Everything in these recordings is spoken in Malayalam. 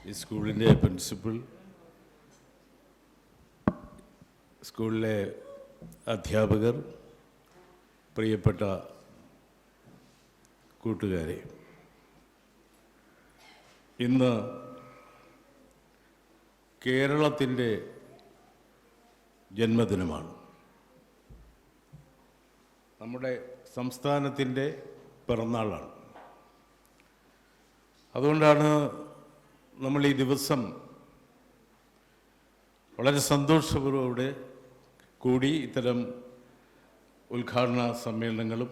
ഈ സ്കൂളിൻ്റെ പ്രിൻസിപ്പൽ, സ്കൂളിലെ അധ്യാപകർ, പ്രിയപ്പെട്ട കൂട്ടുകാരെ, ഇന്ന് കേരളത്തിൻ്റെ ജന്മദിനമാണ്. നമ്മുടെ സംസ്ഥാനത്തിൻ്റെ പിറന്നാളാണ്. അതുകൊണ്ടാണ് നമ്മൾ ഈ ദിവസം വളരെ സന്തോഷപൂർവ്വം ഇവിടെ കൂടി ഇത്തരം ഉദ്ഘാടന സമ്മേളനങ്ങളും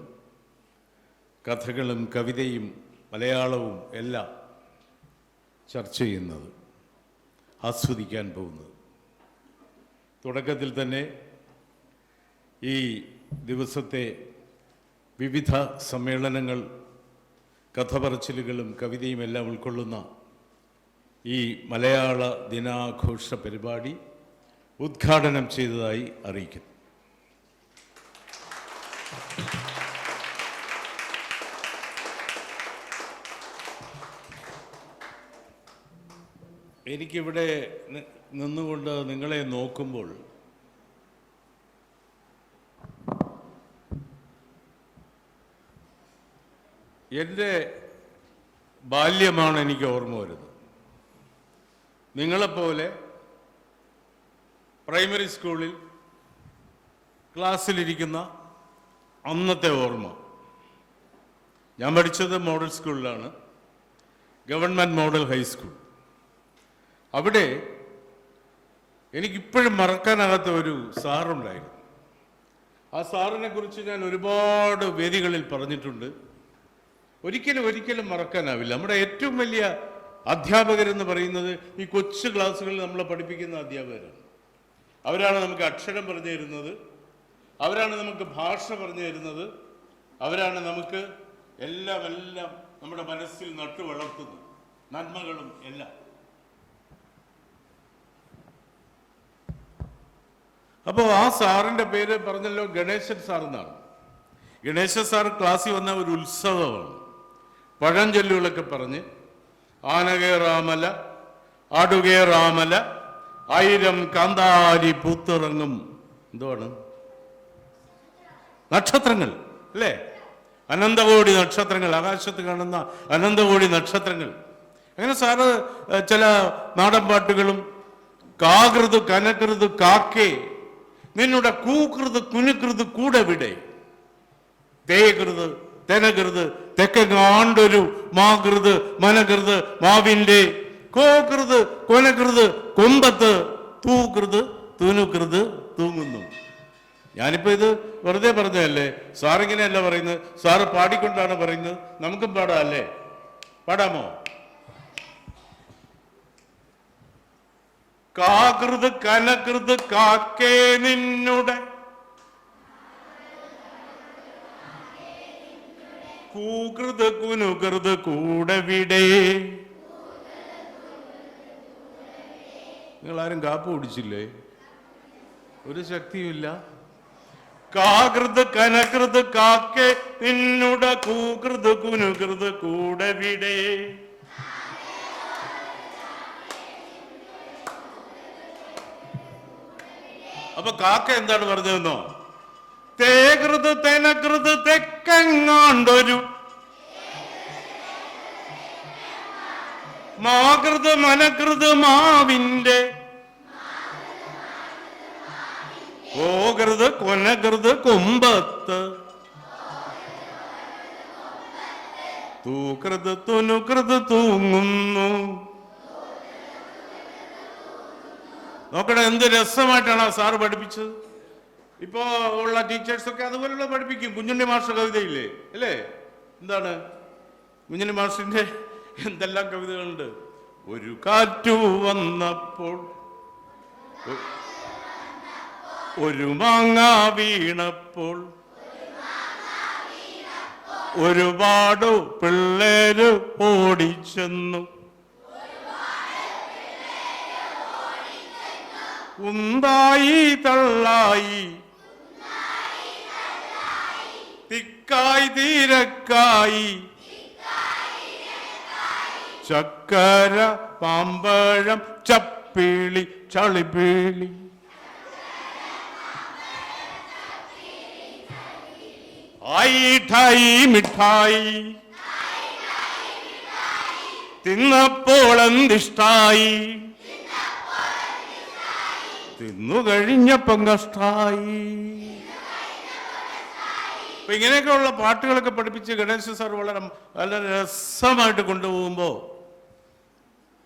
കഥകളും കവിതയും മലയാളവും എല്ലാം ചർച്ച ചെയ്യുന്നത്, ആസ്വദിക്കാൻ പോകുന്നത്. തുടക്കത്തിൽ തന്നെ ഈ ദിവസത്തെ വിവിധ സമ്മേളനങ്ങൾ, കഥ പറച്ചിലുകളും കവിതയും എല്ലാം ഉൾക്കൊള്ളുന്ന ഈ മലയാള ദിനാഘോഷ പരിപാടി ഉദ്ഘാടനം ചെയ്തതായി അറിയിക്കുന്നു. എനിക്കിവിടെ നിന്നുകൊണ്ട് നിങ്ങളെ നോക്കുമ്പോൾ എൻ്റെ ബാല്യമാണ് എനിക്ക് ഓർമ്മ വരുന്നത്. നിങ്ങളെപ്പോലെ പ്രൈമറി സ്കൂളിൽ ക്ലാസ്സിലിരിക്കുന്ന അന്നത്തെ ഓർമ്മ. ഞാൻ പഠിച്ചത് മോഡൽ സ്കൂളിലാണ്, ഗവൺമെൻറ് മോഡൽ ഹൈസ്കൂൾ. അവിടെ എനിക്കിപ്പോഴും മറക്കാനാകാത്ത ഒരു സാറുണ്ടായിരുന്നു. ആ സാറിനെ കുറിച്ച് ഞാൻ ഒരുപാട് വേദികളിൽ പറഞ്ഞിട്ടുണ്ട്. ഒരിക്കലും മറക്കാനാവില്ല. നമ്മുടെ ഏറ്റവും വലിയ അധ്യാപകരെന്ന് പറയുന്നത് ഈ കൊച്ചു ക്ലാസ്സുകളിൽ നമ്മളെ പഠിപ്പിക്കുന്ന അധ്യാപകരാണ്. അവരാണ് നമുക്ക് അക്ഷരം പറഞ്ഞു തരുന്നത്, അവരാണ് നമുക്ക് ഭാഷ പറഞ്ഞു തരുന്നത്, അവരാണ് നമുക്ക് എല്ലാം നമ്മുടെ മനസ്സിൽ നട്ടു വളർത്തുന്നത്, നന്മകളും എല്ലാം. അപ്പോൾ ആ സാറിൻ്റെ പേര് പറഞ്ഞല്ലോ, ഗണേശൻ സാർ എന്നാണ്. ഗണേശൻ സാർ ക്ലാസ്സിൽ വന്ന ഒരു ഉത്സവമാണ്. പഴഞ്ചൊല്ലുകളൊക്കെ പറഞ്ഞ് ആനകേറാമല, ആടുകേറാമല, ആയിരം കാന്താരി പൂത്തിറങ്ങും. എന്തുവാണ്? നക്ഷത്രങ്ങൾ അല്ലേ? അനന്തകോടി നക്ഷത്രങ്ങൾ, ആകാശത്ത് കാണുന്ന അനന്തകോടി നക്ഷത്രങ്ങൾ. അങ്ങനെ സാറ് ചില നാടൻ പാട്ടുകളും, കാകൃത് കനകൃത് കാക്കേ നിന്നുടെ കൂകൃത് കുനുകൃത് കൂടെ വിടെ, തേകൃത് തെനകൃത് തെക്കങ്ങാണ്ടൊരു മാകൃത് മനകൃത് മാവിൻ്റെ, കോകൃത് കൊനകൃത് കൊമ്പത്ത്, തൂകൃത് തുനുകൃത് തൂങ്ങുന്നു. ഞാനിപ്പോൾ ഇത് വെറുതെ പറഞ്ഞതല്ലേ, സാറിങ്ങനെയല്ല പറയുന്നത്, സാറ് പാടിക്കൊണ്ടാണ് പറയുന്നത്. നമുക്കും പാടാം അല്ലേ? പാടാമോ? കാകൃത് കനകൃത് കാക്കേ നിന്നുടെ കൂകൃത് കുനുകൃത് കൂടവിടെ. നിങ്ങളാരും കാപ്പ് കുടിച്ചില്ലേ? ഒരു ശക്തിയുമില്ല. കാകൃത് കനകൃത് കാക്കേ നിന്നുടെ കൂകൃത് കുനുകൃത് കൂടവിടെ. അപ്പൊ കാക്ക എന്താണ് പറഞ്ഞതെന്നോ? തേകൃത് തെനകൃത് തെക്കങ്ങാണ്ടൊരു മാകൃത് മനകൃത് മാവിൻ്റെ, കോകൃത് കൊനകൃത് കൊമ്പത്ത്, തൂകൃത് തുനുകൃത് തൂങ്ങുന്നു. നോക്കണേ, എന്ത് രസമായിട്ടാണ് ആ സാറ് പഠിപ്പിച്ചത്. ഇപ്പോ ഉള്ള ടീച്ചേഴ്സൊക്കെ അതുപോലുള്ള പഠിപ്പിക്കും. കുഞ്ഞുണ്ണി മാസ്റ്റർ കവിതയില്ലേ അല്ലേ? എന്താണ് കുഞ്ഞുണ്ണി മാസ്റ്ററിന്റെ എന്തെല്ലാം കവിതകളുണ്ട്. ഒരു കാറ്റു വന്നപ്പോൾ, ഒരു മാങ്ങ വീണപ്പോൾ, ഒരുപാട് പിള്ളേര് ഓടിച്ചെന്നു, ഉന്തായി തള്ളായി തിക്കായി തീരക്കായി ചക്കര പാമ്പഴം ചപ്പിളി ചളിപ്പിളി. ആയി ഠായി മിഠായി തിന്നപ്പോൾ എന്തിഷ്ടായി, തിന്നു കഴിഞ്ഞപ്പം കഷ്ടായി. അപ്പൊ ഇങ്ങനെയൊക്കെയുള്ള പാട്ടുകളൊക്കെ പഠിപ്പിച്ച് ഗണേശ സാർ വളരെ രസമായിട്ട് കൊണ്ടുപോകുമ്പോൾ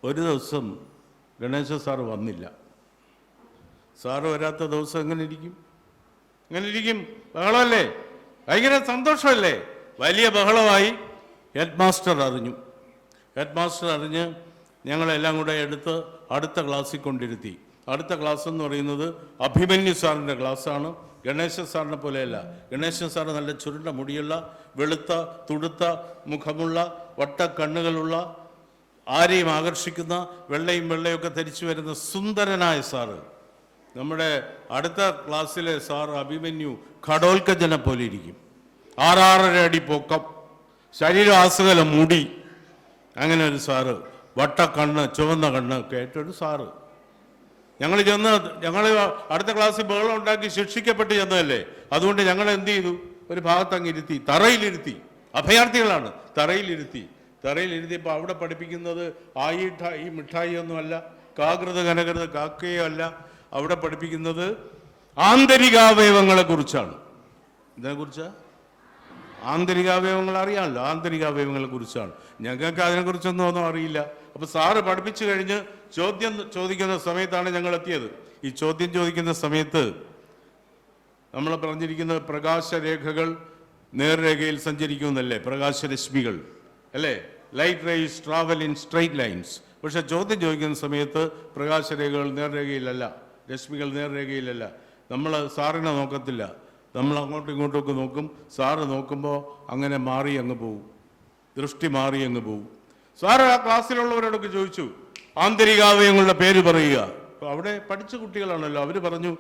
ഒരു ദിവസം ഗണേശ സാർ വന്നില്ല. സാറ് വരാത്ത ദിവസം എങ്ങനെ ഇരിക്കും? ബഹളമല്ലേ, ഭയങ്കര സന്തോഷമല്ലേ? വലിയ ബഹളമായി. ഹെഡ് മാസ്റ്റർ അറിഞ്ഞ് ഞങ്ങളെല്ലാം കൂടെ എടുത്ത് അടുത്ത ക്ലാസ്സിൽ കൊണ്ടിരുത്തി. അടുത്ത ക്ലാസ് എന്ന് പറയുന്നത് അഭിമന്യു സാറിൻ്റെ ക്ലാസ്സാണ്. ഗണേശ സാറിനെ പോലെയല്ല. ഗണേശൻ സാറ് നല്ല ചുരുണ്ട മുടിയുള്ള, വെളുത്ത തുടുത്ത മുഖമുള്ള, വട്ടക്കണ്ണുകളുള്ള, ആരെയും ആകർഷിക്കുന്ന, വെള്ളയൊക്കെ ധരിച്ചു വരുന്ന സുന്ദരനായ സാറ്. നമ്മുടെ അടുത്ത ക്ലാസ്സിലെ സാർ അഭിമന്യു ഘടോൽക്കജനെ പോലെ ഇരിക്കും. 6-6.5 അടി പൊക്കം, ശരീരം ആസകല മുടി, അങ്ങനെ ഒരു സാറ്. വട്ടക്കണ്ണ്, ചുവന്ന കണ്ണ് ഒക്കെ ആയിട്ടൊരു സാറ്. ഞങ്ങൾ അടുത്ത ക്ലാസ്സിൽ ബഹളം ഉണ്ടാക്കി ശിക്ഷിക്കപ്പെട്ട് ചെന്നതല്ലേ. അതുകൊണ്ട് ഞങ്ങൾ എന്ത് ചെയ്തു? ഒരു ഭാഗത്ത് അങ്ങ് ഇരുത്തി, തറയിലിരുത്തി. അഭയാർത്ഥികളാണ്. തറയിലിരുത്തിയപ്പോൾ അവിടെ പഠിപ്പിക്കുന്നത് ഈ മിഠായി ഒന്നുമല്ല, കാകൃത കനകൃത കാക്കയോ അല്ല. അവിടെ പഠിപ്പിക്കുന്നത് ആന്തരികാവയവങ്ങളെ കുറിച്ചാണ്. ഇതിനെക്കുറിച്ച് ആന്തരികാവയവങ്ങൾ അറിയാമല്ലോ, ആന്തരികാവയവങ്ങളെ കുറിച്ചാണ്. ഞങ്ങൾക്ക് അതിനെക്കുറിച്ചൊന്നും അറിയില്ല. അപ്പൊ സാറ് പഠിപ്പിച്ചു കഴിഞ്ഞ് ചോദ്യം ചോദിക്കുന്ന സമയത്താണ് ഞങ്ങൾ എത്തിയത്. ഈ ചോദ്യം ചോദിക്കുന്ന സമയത്ത് നമ്മൾ പറഞ്ഞിരിക്കുന്നത് പ്രകാശരേഖകൾ നേർരേഖയിൽ സഞ്ചരിക്കുമെന്നല്ലേ, പ്രകാശരശ്മികൾ അല്ലേ, light rays travel in straight lines. പക്ഷെ ചോദ്യം ചോദിക്കുന്ന സമയത്ത് പ്രകാശരേഖകൾ നേർരേഖയിലല്ല, രശ്മികൾ നേർരേഖയിലല്ല. നമ്മൾ സാറിനെ നോക്കത്തില്ല, നമ്മൾ അങ്ങോട്ടും ഇങ്ങോട്ടുമൊക്കെ നോക്കും. സാറ് നോക്കുമ്പോൾ അങ്ങനെ മാറി അങ്ങ് പോവും, ദൃഷ്ടി മാറി അങ്ങ് പോവും. സാറ് ആ ക്ലാസ്സിലുള്ളവരോടൊക്കെ ചോദിച്ചു ആന്തരികാവയവങ്ങളുടെ പേര് പറയുക. അപ്പോൾ അവിടെ പഠിച്ച കുട്ടികളാണല്ലോ, അവർ പറഞ്ഞു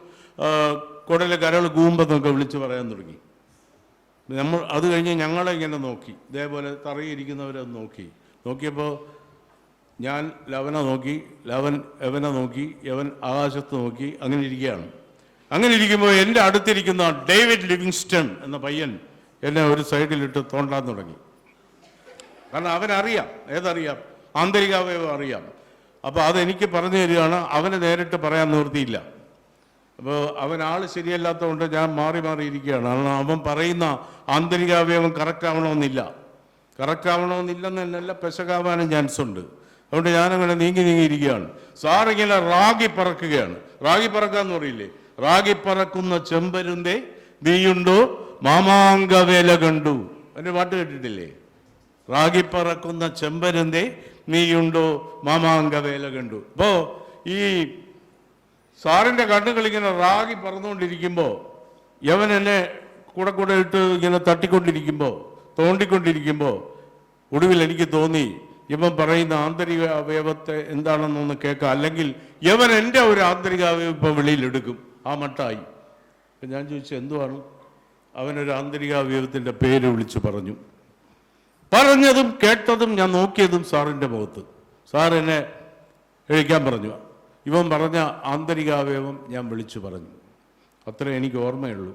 കുടല്, കരൾ, കൂമ്പെന്നൊക്കെ വിളിച്ച് പറയാൻ തുടങ്ങി. അത് കഴിഞ്ഞ് ഞങ്ങളെ ഇങ്ങനെ നോക്കി, ഇതേപോലെ തറയിരിക്കുന്നവരെ നോക്കിയപ്പോൾ ഞാൻ ലവനെ നോക്കി, ലവൻ എവനെ നോക്കി, യവൻ ആകാശത്ത് നോക്കി. അങ്ങനെ ഇരിക്കുകയാണ്. അങ്ങനെ ഇരിക്കുമ്പോൾ എൻ്റെ അടുത്തിരിക്കുന്ന ഡേവിഡ് ലിവിങ്സ്റ്റൺ എന്ന പയ്യൻ എന്നെ ഒരു സൈഡിലിട്ട് തോണ്ടാൻ തുടങ്ങി. കാരണം അവനറിയാം, ആന്തരികാവയവം അറിയാം. അപ്പോൾ അതെനിക്ക് പറഞ്ഞു തരികയാണ്. അവന് നേരിട്ട് പറയാൻ നിവൃത്തിയില്ല. അപ്പോൾ അവൻ ആൾ ശരിയല്ലാത്തതുകൊണ്ട് ഞാൻ മാറി ഇരിക്കുകയാണ്. കാരണം അവൻ പറയുന്ന ആന്തരികാവയവം കറക്റ്റ് ആവണമെന്നില്ലെന്നല്ല, പെശകാവാനും ചാൻസ് ഉണ്ട്. അതുകൊണ്ട് ഞാനങ്ങനെ നീങ്ങി ഇരിക്കുകയാണ്. സാറിങ്ങനെ റാഗി പറക്കുകയാണ്. റാഗി പറക്കാന്ന് പറയില്ലേ, റാഗി പറക്കുന്ന ചെമ്പരുന്തേ നീയുണ്ടോ മാമാങ്കവേല കണ്ടു. എൻ്റെ പാട്ട് കേട്ടിട്ടില്ലേ? റാഗി പറക്കുന്ന ചെമ്പരുന്തേ നീയുണ്ടോ മാമാങ്കവേല കണ്ടു. അപ്പോൾ ഈ സാറിൻ്റെ കണ്ണുകളിങ്ങനെ റാഗി പറന്നുകൊണ്ടിരിക്കുമ്പോൾ യവൻ എന്നെ കൂടെ ഇട്ട് ഇങ്ങനെ തോണ്ടിക്കൊണ്ടിരിക്കുമ്പോൾ ഒടുവിൽ എനിക്ക് തോന്നി ഇവൻ പറയുന്ന ആന്തരിക അവയവത്തെ എന്താണെന്നൊന്ന് കേൾക്കാം, അല്ലെങ്കിൽ യവൻ എൻ്റെ ഒരു ആന്തരിക അവയവം ഇപ്പം വെളിയിലെടുക്കും. ആ മട്ടായി. അപ്പം ഞാൻ ചോദിച്ചു എന്തുവാണ്? അവനൊരു ആന്തരിക അവയവത്തിൻ്റെ പേര് വിളിച്ച് പറഞ്ഞതും കേട്ടതും ഞാൻ നോക്കിയതും സാറിൻ്റെ മുഖത്ത്. സാർ എന്നെ എഴുതിക്കാൻ പറഞ്ഞു. ഇവൻ പറഞ്ഞ ആന്തരികാവയവം ഞാൻ വിളിച്ചു പറഞ്ഞു. അത്രേ എനിക്ക് ഓർമ്മയുള്ളൂ.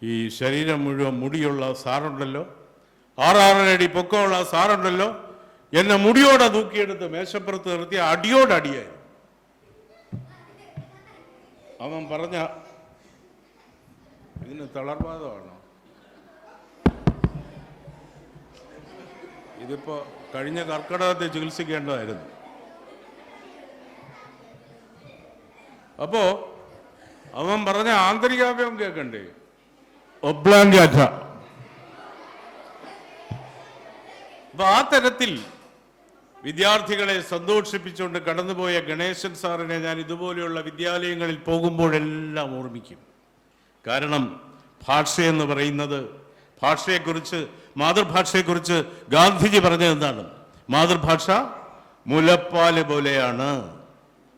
ഈ ശരീരം മുഴുവൻ മുടിയുള്ള സാറുണ്ടല്ലോ, 6-6.5 അടി പൊക്കമുള്ള സാറുണ്ടല്ലോ, എന്നെ മുടിയോടെ തൂക്കിയെടുത്ത് മേശപ്പുറത്ത് നിർത്തിയ അടിയോടടിയായി. അവൻ പറഞ്ഞ ഇതിന് തളർവാദമാണോ? ഇതിപ്പോ കഴിഞ്ഞ കർക്കിടകത്തെ ചികിത്സിക്കേണ്ടതായിരുന്നു. അപ്പോ അവൻ പറഞ്ഞ ആന്തരികാവയവം കേൾക്കണ്ടേ? ഒബ്ലാങ്കാറ്റ. അപ്പൊ ആ തരത്തിൽ വിദ്യാർത്ഥികളെ സന്തോഷിപ്പിച്ചുകൊണ്ട് കടന്നുപോയ ഗണേശൻ സാറിനെ ഞാൻ ഇതുപോലെയുള്ള വിദ്യാലയങ്ങളിൽ പോകുമ്പോഴെല്ലാം ഓർമ്മിക്കും. കാരണം ഭാഷയെന്ന് പറയുന്നത്, മാതൃഭാഷയെക്കുറിച്ച് ഗാന്ധിജി പറഞ്ഞത് എന്താണ്? മാതൃഭാഷ മുലപ്പാല് പോലെയാണ്.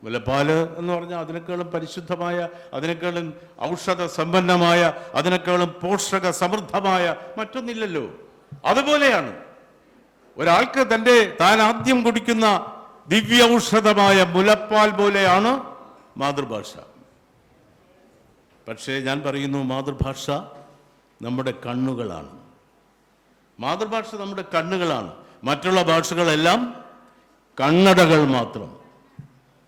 മുലപ്പാല് എന്ന് പറഞ്ഞാൽ അതിനേക്കാളും പരിശുദ്ധമായ, അതിനേക്കാളും ഔഷധ സമ്പന്നമായ, അതിനേക്കാളും പോഷക സമൃദ്ധമായ മറ്റൊന്നില്ലല്ലോ. അതുപോലെയാണ് ഒരാൾക്ക് താൻ ആദ്യം കുടിക്കുന്ന ദിവ്യ ഔഷധമായ മുലപ്പാൽ പോലെയാണ് മാതൃഭാഷ. പക്ഷേ ഞാൻ പറയുന്നു, മാതൃഭാഷ നമ്മുടെ കണ്ണുകളാണ്. മാതൃഭാഷ നമ്മുടെ കണ്ണുകളാണ്. മറ്റുള്ള ഭാഷകളെല്ലാം കണ്ണടകൾ മാത്രം.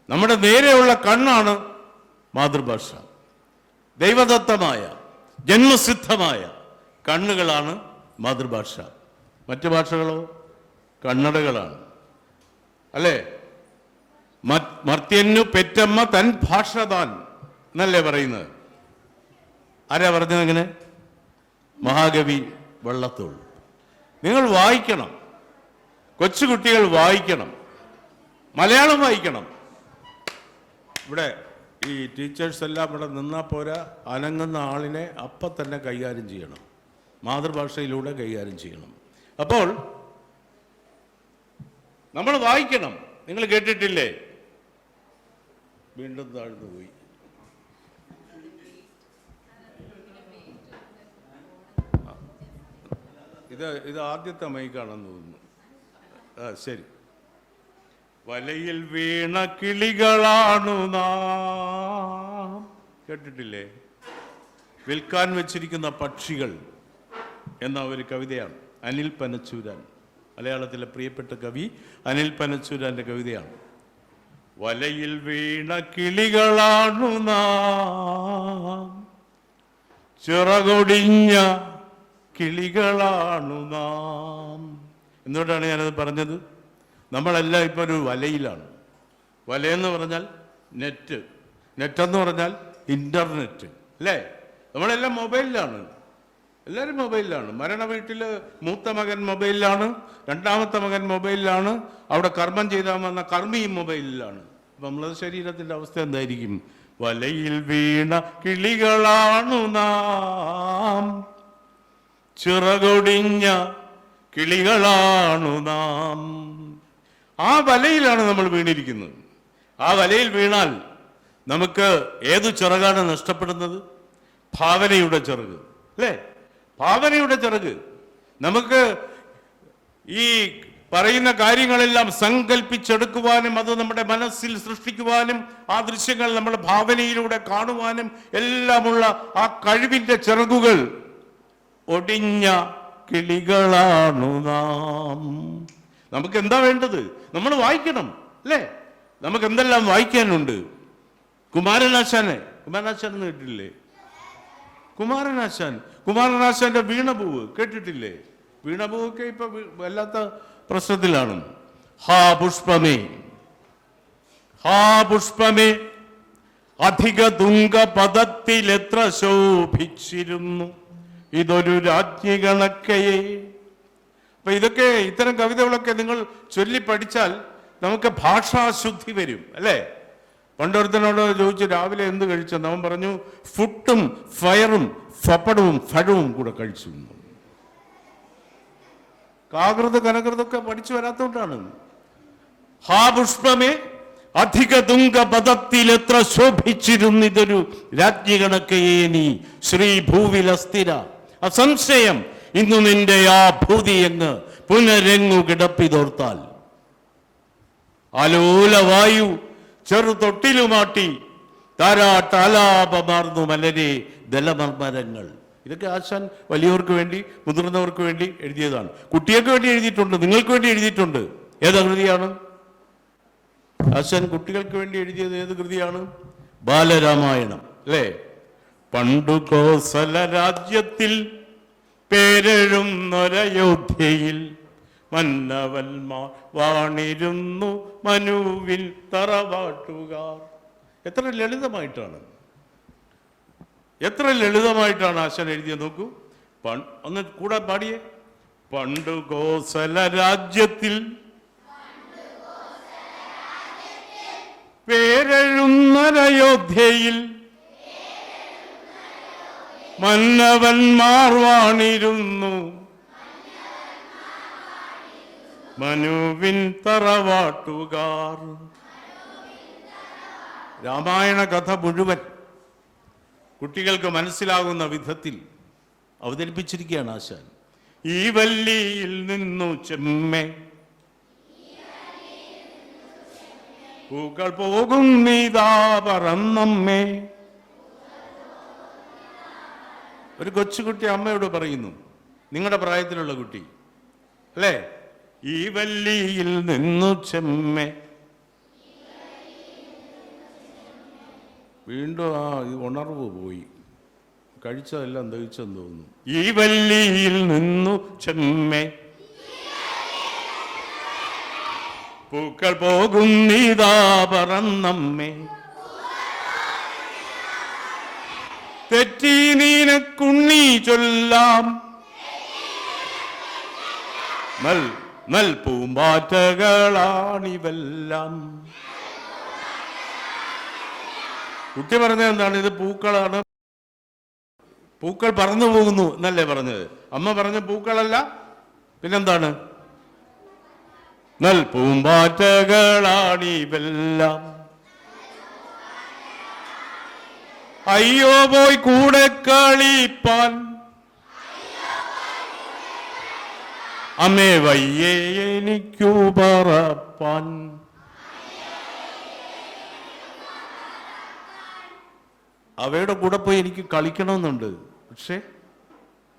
നമ്മുടെ നേരെയുള്ള കണ്ണാണ് മാതൃഭാഷ. ദൈവദത്തമായ ജന്മസിദ്ധമായ കണ്ണുകളാണ് മാതൃഭാഷ. മറ്റു ഭാഷകളോ കണ്ണടകളാണ്, അല്ലേ? മർത്യന്നു പെറ്റമ്മ തൻ ഭാഷ താൻ എന്നല്ലേ പറയുന്നത്? ആരാ പറഞ്ഞത് അങ്ങനെ? മഹാകവി വള്ളത്തോൾ. നിങ്ങൾ വായിക്കണം, കൊച്ചുകുട്ടികൾ വായിക്കണം, മലയാളം വായിക്കണം. ഇവിടെ ഈ ടീച്ചേഴ്സ് എല്ലാം ഇവിടെ നിന്നാൽ പോരാ, അനങ്ങുന്ന ആളിനെ അപ്പം തന്നെ കൈകാര്യം ചെയ്യണം, മാതൃഭാഷയിലൂടെ കൈകാര്യം ചെയ്യണം. അപ്പോൾ നമ്മൾ വായിക്കണം. നിങ്ങൾ കേട്ടിട്ടില്ലേ? വീണ്ടും താഴ്ന്നു പോയി. ഇത് ആദ്യത്തെ മൈക്കാണെന്ന് തോന്നുന്നു. ശരി. വലയിൽ വീണ കിളികളാണു നാം. കേട്ടിട്ടില്ലേ? വിൽക്കാൻ വെച്ചിരിക്കുന്ന പക്ഷികൾ എന്ന ഒരു കവിതയാണ്. അനിൽ പനച്ചൂരാൻ, മലയാളത്തിലെ പ്രിയപ്പെട്ട കവി അനിൽ പനച്ചൂരാന്റെ കവിതയാണ്. വലയിൽ വീണ കിളികളാണു നാം, ചിറകൊടിഞ്ഞ കിളികളാണു നാം. എന്തുകൊണ്ടാണ് ഞാനത് പറഞ്ഞത്? നമ്മളെല്ലാം ഇപ്പോൾ ഒരു വലയിലാണ്. വലയെന്ന് പറഞ്ഞാൽ നെറ്റ്, നെറ്റെന്ന് പറഞ്ഞാൽ ഇൻ്റർനെറ്റ്, അല്ലേ? നമ്മളെല്ലാം മൊബൈലിലാണ്, എല്ലാവരും മൊബൈലിലാണ്. മരണ വീട്ടിൽ മൂത്ത മകൻ മൊബൈലിലാണ്, രണ്ടാമത്തെ മകൻ മൊബൈലിലാണ്, അവിടെ കർമ്മം ചെയ്താൽ വന്ന കർമ്മിയും മൊബൈലിലാണ്. അപ്പം നമ്മളത് ശരീരത്തിൻ്റെ അവസ്ഥ എന്തായിരിക്കും? വലയിൽ വീണ കിളികളാണു നാം, ചിറകൊടിഞ്ഞ കിളികളാണു നാം. ആ വലയിലാണ് നമ്മൾ വീണിരിക്കുന്നത്. ആ വലയിൽ വീണാൽ നമുക്ക് ഏതു ചിറകാണ് നഷ്ടപ്പെടുന്നത്? ഭാവനയുടെ ചിറക്, അല്ലേ? ഭാവനയുടെ ചിറക്. നമുക്ക് ഈ പറയുന്ന കാര്യങ്ങളെല്ലാം സങ്കല്പിച്ചെടുക്കുവാനും അത് നമ്മുടെ മനസ്സിൽ സൃഷ്ടിക്കുവാനും ആ ദൃശ്യങ്ങൾ നമ്മുടെ ഭാവനയിലൂടെ കാണുവാനും എല്ലാമുള്ള ആ കഴിവിൻ്റെ ചിറകുകൾ ഒടിഞ്ഞ കിളികളാണു നാം. നമുക്ക് എന്താ വേണ്ടത്? നമ്മൾ വായിക്കണം, അല്ലേ? നമുക്ക് എന്തെല്ലാം വായിക്കാനുണ്ട്? കുമാരനാശാൻ എന്ന് കേട്ടിട്ടില്ലേ? കുമാരനാശാന്റെ വീണപൂവ് കേട്ടിട്ടില്ലേ? വീണപൂവൊക്കെ ഇപ്പൊ വല്ലാത്ത പ്രശ്നത്തിലാണ്. ഹാ പുഷ്പമേ, ഹാ പുഷ്പമേ, അധിക തുങ്ക പദത്തിൽ എത്ര ശോഭിച്ചിരുന്നു ഇതൊരു രാജ്ഞി കണക്കയെ. അപ്പൊ ഇതൊക്കെ, ഇത്തരം കവിതകളൊക്കെ നിങ്ങൾ ചൊല്ലി പഠിച്ചാൽ നമുക്ക് ഭാഷാശുദ്ധി വരും, അല്ലേ? പണ്ടൊരുത്തനോട് ചോദിച്ചു, രാവിലെ എന്ത് കഴിച്ചെന്ന്. അവൻ പറഞ്ഞു, ഫുട്ടും ഫയറും ഫപ്പടവും ഫഴവും കൂടെ കഴിച്ചു. കാകൃത കനകൃതൊക്കെ പഠിച്ചു വരാത്തോണ്ടാണ്. ഹാ പുഷ്പമേ, അധിക തുങ്ക പദത്തിൽ എത്ര ശോഭിച്ചിരുന്നിതൊരു രാജ്ഞി കണക്കയെ നീ ശ്രീഭൂവിലസ്ഥിര. അസംശയം ഇന്നു നിന്റെ ആ ഭൂതിയെങ്ങ് പുനരെങ്ങു കിടപ്പിതോർത്താൽ. ആലോലവായു ചെറു തൊട്ടിലുമാട്ടി താരാട്ടാലാപമാർന്നു മലരെ ദലമർമരങ്ങൾ. ഇതൊക്കെ ആശാൻ വലിയവർക്ക് വേണ്ടി, മുതിർന്നവർക്ക് വേണ്ടി എഴുതിയതാണ്. കുട്ടികൾക്ക് വേണ്ടി എഴുതിയിട്ടുണ്ട്, നിങ്ങൾക്ക് വേണ്ടി എഴുതിയിട്ടുണ്ട്. ഏത് കൃതിയാണ് ആശാൻ കുട്ടികൾക്ക് വേണ്ടി എഴുതിയത്? ഏത് കൃതിയാണ്? ബാലരാമായണം, അല്ലേ? പണ്ടു കോസല രാജ്യത്തിൽ പേരെഴുന്നൊരയോധ്യയിൽ മന്നവന്മാർ വാണിരുന്നു മനുവിൽ തറവാട്ടുകാർ. എത്ര ലളിതമായിട്ടാണ്, എത്ര ലളിതമായിട്ടാണ് ആശാൻ എഴുതിയത്. നോക്കൂ, ഒന്ന് കൂടെ പാടിയേ. പണ്ടു കോസല രാജ്യത്തിൽ പേരെഴുന്നൊരയോധ്യയിൽ മന്നവന്മാർ വാണിരുന്നു മനുവിൻ തറവാട്ടുകാർ. രാമായണ കഥ മുഴുവൻ കുട്ടികൾക്ക് മനസ്സിലാകുന്ന വിധത്തിൽ അവതരിപ്പിച്ചിരിക്കുകയാണ് ആശാൻ. ഈ വല്ലിയിൽ നിന്നു ചെമ്മേ പൂക്കൾ പോകും നീതാ പറന്നമ്മേ. ഒരു കൊച്ചുകുട്ടി അമ്മയോട് പറയുന്നു, നിങ്ങളുടെ പ്രായത്തിലുള്ള കുട്ടി അല്ലേ, ഈ വല്ലിയിൽ നിന്നു ചെമ്മേ. വീണ്ടും ആ ഉണർവ് പോയി, കഴിച്ചതെല്ലാം ദഹിച്ചെന്ന് തോന്നുന്നു. ഈ വല്ലിയിൽ നിന്നു ചെമ്മേ പൂക്കൾ പോകും നീതാ പറന്നമ്മേ. തെറ്റി നീനക്കുണ്ണി ചൊല്ലാം നൽ നൽ പൂമ്പാറ്റകളാണിവെല്ലാം. കുട്ടി പറഞ്ഞത് എന്താണ്? ഇത് പൂക്കളാണ്, പൂക്കൾ പറന്നു പോകുന്നു എന്നല്ലേ പറഞ്ഞത്? അമ്മ പറഞ്ഞ പൂക്കളല്ല, പിന്നെന്താണ്? നൽ പൂമ്പാറ്റകളാണിവെല്ലാം. അയ്യോ പോയി കൂടെ കളിപ്പാൻ അമ്മേ വയ്യേ എനിക്കു പറപ്പാൻ. അവയുടെ കൂടെ പോയി എനിക്ക് കളിക്കണമെന്നുണ്ട്,